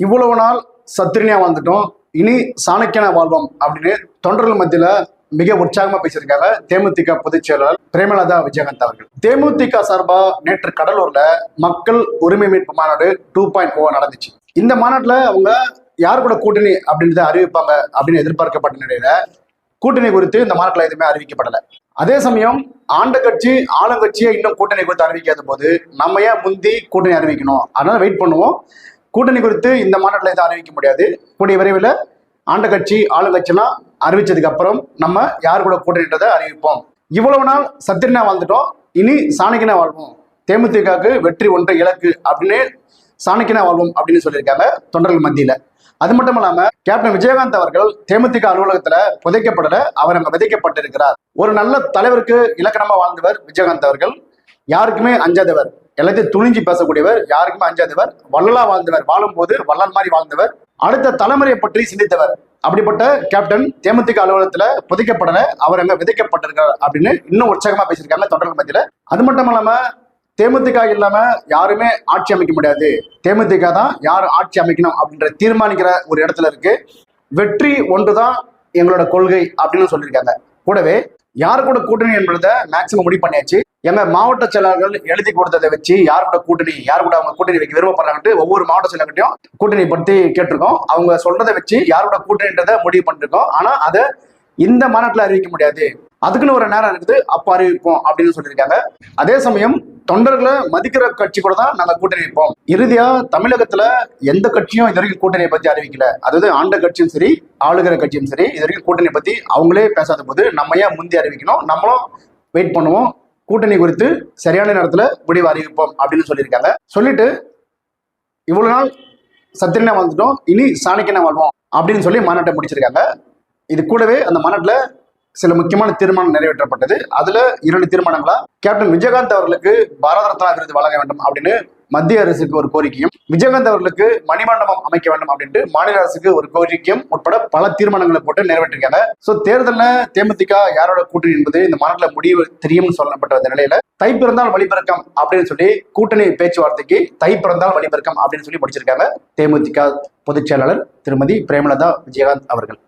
இவ்வளவு நாள் சத்திரினியா வாழ்ந்துட்டோம், இனி சாணக்கியனா வாழ்வோம் அப்படின்னு தொண்டர்கள் மத்தியில மிக உற்சாகமா பேசியிருக்காங்க தேமுதிக பொதுச் செயலாளர் பிரேமலதா விஜயகாந்த் அவர்கள். தேமுதிக சார்பா நேற்று கடலூர்ல மக்கள் உரிமை மீட்பு மாநாடு 2.0 நடந்துச்சு. இந்த மாநாட்டுல அவங்க யார் கூட கூட்டணி அப்படின்றத அறிவிப்பாங்க அப்படின்னு எதிர்பார்க்கப்பட்ட நிலையில கூட்டணி குறித்து இந்த மாநாட்டில் எதுவுமே அறிவிக்கப்படலை. அதே சமயம் ஆண்ட கட்சி ஆளுங்கட்சியை இன்னும் கூட்டணி குறித்து அறிவிக்காத போது நம்ம ஏன் முந்தி கூட்டணி அறிவிக்கணும், அதனால வெயிட் பண்ணுவோம். கூட்டணி குறித்து இந்த மாநாட்டில் எதுவும் அறிவிக்க முடியாது. கூடிய விரைவில் ஆண்ட கட்சி ஆளுங்கட்சிலாம் அறிவிச்சதுக்கு அப்புறம் நம்ம யார் கூட கூட்டணின்றதை அறிவிப்போம். இவ்வளவு நாள் சத்திரனா வாழ்ந்துட்டோம், இனி சாணக்கியனா வாழ்வோம், தேமுதிகவுக்கு வெற்றி ஒன்றை இலக்கு அப்படின்னு சாணக்கியனா வாழ்வோம் அப்படின்னு சொல்லியிருக்காங்க தொண்டர்கள் மத்தியில. அது மட்டும் இல்லாம கேப்டன் விஜயகாந்த் அவர்கள் தேமுதிக அலுவலகத்துல புதைக்கப்படல, அவர் அங்க விதைக்கப்பட்டிருக்கிறார். ஒரு நல்ல தலைவருக்கு இலக்கணமா வாழ்ந்தவர் விஜயகாந்த் அவர்கள். யாருக்குமே அஞ்சாதவர், எல்லாத்தையும் துணிஞ்சு பேசக்கூடியவர், யாருக்குமே அஞ்சாதவர், வள்ளலா வாழ்ந்தவர், வாழும் போது வள்ளல் மாதிரி வாழ்ந்தவர், அடுத்த தலைமுறையை பற்றி சிந்தித்தவர். அப்படிப்பட்ட கேப்டன் தேமுதிக அலுவலகத்துல புதைக்கப்படல, அவர் அங்க விதைக்கப்பட்டிருக்கார் அப்படின்னு இன்னும் உற்சாகமா பேசியிருக்காங்க தொண்டர்கள் மத்தியில. அது மட்டும் இல்லாம தேமுதிக இல்லாம யாருமே ஆட்சி அமைக்க முடியாது, தேமுதிக தான் யார் ஆட்சி அமைக்கணும் அப்படின்ற தீர்மானிக்கிற ஒரு இடத்துல இருக்கு. வெற்றி ஒன்றுதான் எங்களோட கொள்கை அப்படின்னு சொல்லியிருக்காங்க. கூடவே யாரு கூட கூட்டணி என்பதை மேக்சிமம் முடிவு பண்ணியாச்சு. எங்க மாவட்ட செயலாளர்கள் எழுதி கொடுத்ததை வச்சு யார் கூட கூட்டணி, யார் கூட அவங்க கூட்டணி வைக்க விருப்பப்படுறாங்கட்டு ஒவ்வொரு மாவட்ட செயலர்கிட்டையும் கூட்டணி பற்றி கேட்டிருக்கோம். அவங்க சொல்றதை வச்சு யார் கூட கூட்டணின்றதை முடிவு பண்ணிருக்கோம். ஆனா அதை இந்த மாநாட்டில் அறிவிக்க முடியாது, அதுக்குன்னு ஒரு நேரம் இருக்குது, அப்ப அறிவிப்போம் அப்படின்னு சொல்லியிருக்காங்க. அதே சமயம் தொண்டர்களை மதிக்கிற கட்சி கூட தான் நாங்க கூட்டணி வைப்போம். இறுதியா தமிழகத்துல எந்த கட்சியும் இது வரைக்கும் கூட்டணியை பத்தி அறிவிக்கல. அதாவது ஆண்ட கட்சியும் சரி ஆளுகிற கட்சியும் சரி இது வரைக்கும் கூட்டணி பத்தி அவங்களே பேசாத போது நம்ம ஏன் முந்தி அறிவிக்கணும், நம்மளும் வெயிட் பண்ணுவோம், கூட்டணி குறித்து சரியான நேரத்துல முடிவு அறிவிப்போம் அப்படின்னு சொல்லியிருக்காங்க. சொல்லிட்டு இவ்வளவு நாள் சத்திரனா வாழ்ந்துட்டோம், இனி சாணக்கியனா வாழ்வோம் அப்படின்னு சொல்லி மாநாட்டை முடிச்சிருக்காங்க. இது கூடவே அந்த மாநாட்டுல சில முக்கியமான தீர்மானம் நிறைவேற்றப்பட்டது. அதுல 2 தீர்மானங்களா கேப்டன் விஜயகாந்த் அவர்களுக்கு பாரத ரத்னா விருது வழங்க வேண்டும் அப்படின்னு மத்திய அரசுக்கு ஒரு கோரிக்கையும், விஜயகாந்த் அவர்களுக்கு மணிமண்டபம் அமைக்க வேண்டும் அப்படின்ட்டு மாநில அரசுக்கு ஒரு கோரிக்கையும் உட்பட பல தீர்மானங்களை போட்டு நிறைவேற்றிருக்காங்க. சோ தேர்தலில் தேமுதிக யாரோட கூட்டணி என்பது இந்த மாநாட்டில் முடிவு தெரியும்னு சொல்லப்பட்ட நிலையில தை பிறந்தால் வழிபிறக்கம் அப்படின்னு சொல்லி கூட்டணி பேச்சுவார்த்தைக்கு தை பிறந்தால் வழிபிறக்கம் அப்படின்னு சொல்லி முடிச்சிருக்காங்க தேமுதிக பொதுச் செயலாளர் திருமதி பிரேமலதா விஜயகாந்த் அவர்கள்.